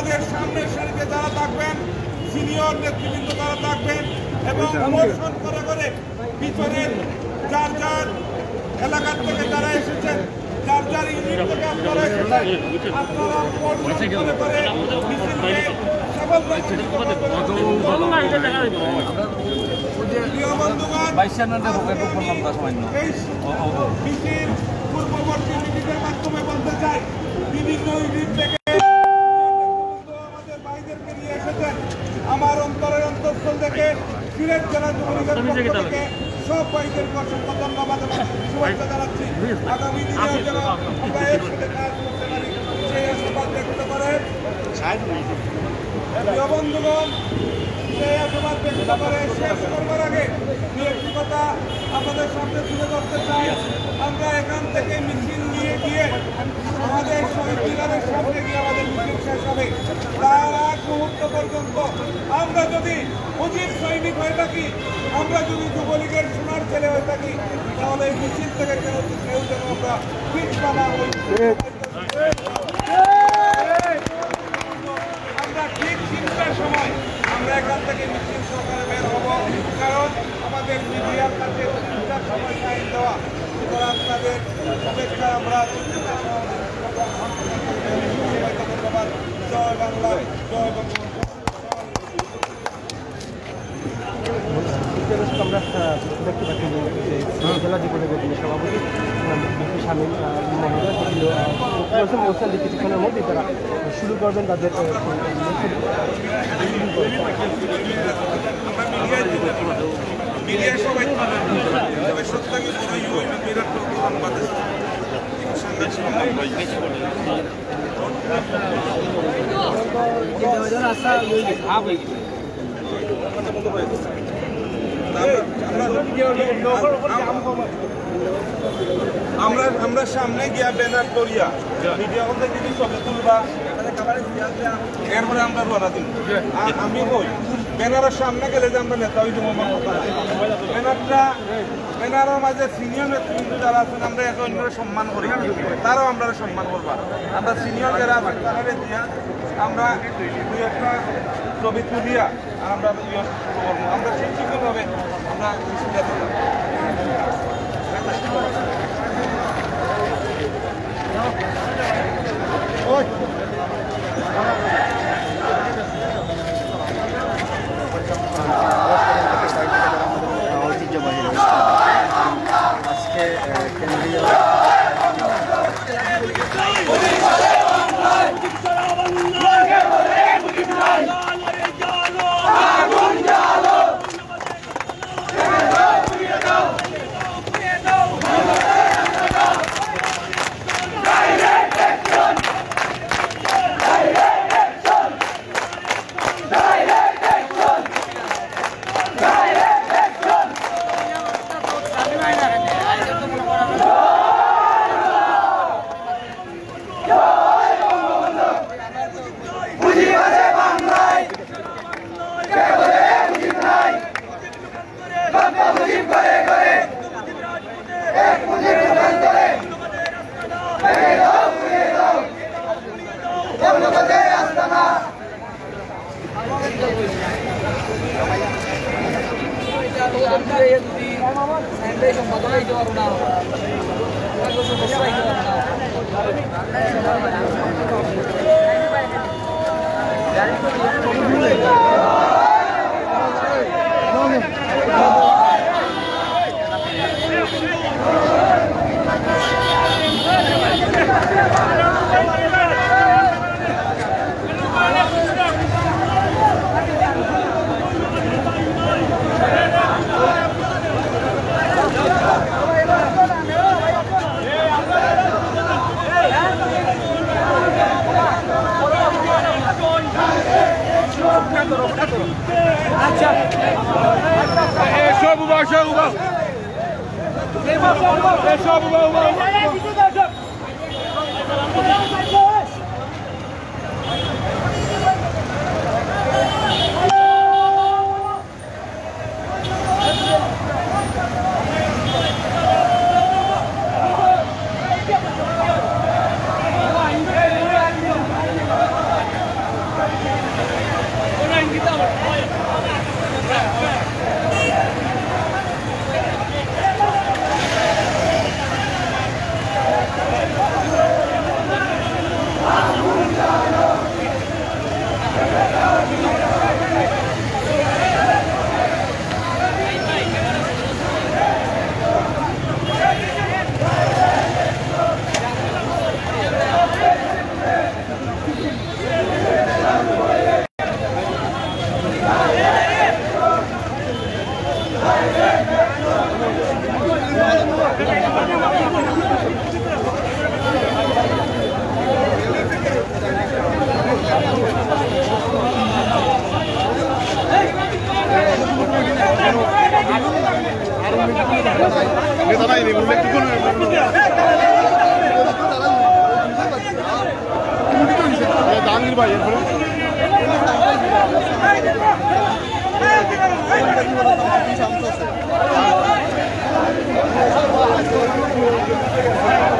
আমাদের সামনের সারিতে যারা থাকবেন, সিনিয়র নেতৃবৃন্দ যারা থাকবেন এবং মোশন করে করে পিছনের যার যার এলাকার থেকে যারা এসেছেন, যার যার ইউনিট থেকে আপনারা এসেছেন, আপনারা মোশন করে করে মিছিলকে সফল মিছিল পূর্ববর্তী মিটিংয়ের মাধ্যমে বলতে চাই, বিভিন্ন ইউনিট থেকে আমাদের ভাইদেরকে নিয়ে এসেছেন। আমার অন্তরের অন্তঃস্থল থেকে সিলেট জেলা যুবলীগের পক্ষ থেকে সব ভাইদেরকে অসংখ্য ধন্যবাদ এবং শুভেচ্ছা জানাচ্ছি। আগামী দিনেও যেন আমরা একসাথে কাজ করতে পারি সেই আশীর্বাদ ব্যক্ত করেন। প্রিয় বন্ধুগণ, সেই আশীর্বাদ ব্যক্ত করে শেষ করবার আগে দু একটি কথা আপনাদের সামনে তুলে ধরতে চাই। আমরা এখান থেকে মিছিল নিয়ে গিয়ে আমাদের শহীদ মিনারের সামনে গিয়ে আমাদের মিছিল শেষ হবে। তার আগ মুহূর্ত পর্যন্ত আমরা যদি মুজিব সৈনিক হয়ে থাকি, আমরা যদি যুবলীগের সোনার ছেলে হয়ে থাকি, তাহলে এই মিছিল থেকে কেউ যেন আমরা পিছপা না হই। আমরা ঠিক 3টার সময় আমরা এখান থেকে মিছিল সহকারে বের হব, কারণ আমাদের মিডিয়ার কাছে 3টার সময় টাইম দেওয়া। সুতরাং তাদের শুভেচ্ছা আমরা ধন্যবাদ। জয় বাংলা, জয় বঙ্গবন্ধু। আমরা দেখতে পাচ্ছি যে জেলা যুবলীগের যিনি সভাপতি শামীম মহোদয় মোশন কিছুক্ষণের মধ্যেই তারা শুরু করবেন তাদের আমরা সামনে গিয়া ব্যানার করিয়া মিডিয়া হতে যদি ছবি তুলবা, এরপরে আমরা রওনা দিব। আমি কই ব্যানারের সামনে গেলে যে আমরা নেতা হইতে ব্যানারের মাঝে সিনিয়র নেতৃবৃন্দ যারা আছেন, আমরা একে অন্যরা সম্মান করি, তারাও আমরা সম্মান করবা। আমরা সিনিয়র যারা আছেন তারা দিয়া আমরা দুই একটা ছবি তুলিয়া আর আমরা আমরা শিক্ষিতভাবে আমরা ঐতিহ্যবাহী আজকে কেন্দ্রীয় ভাই এরপরে Thank you.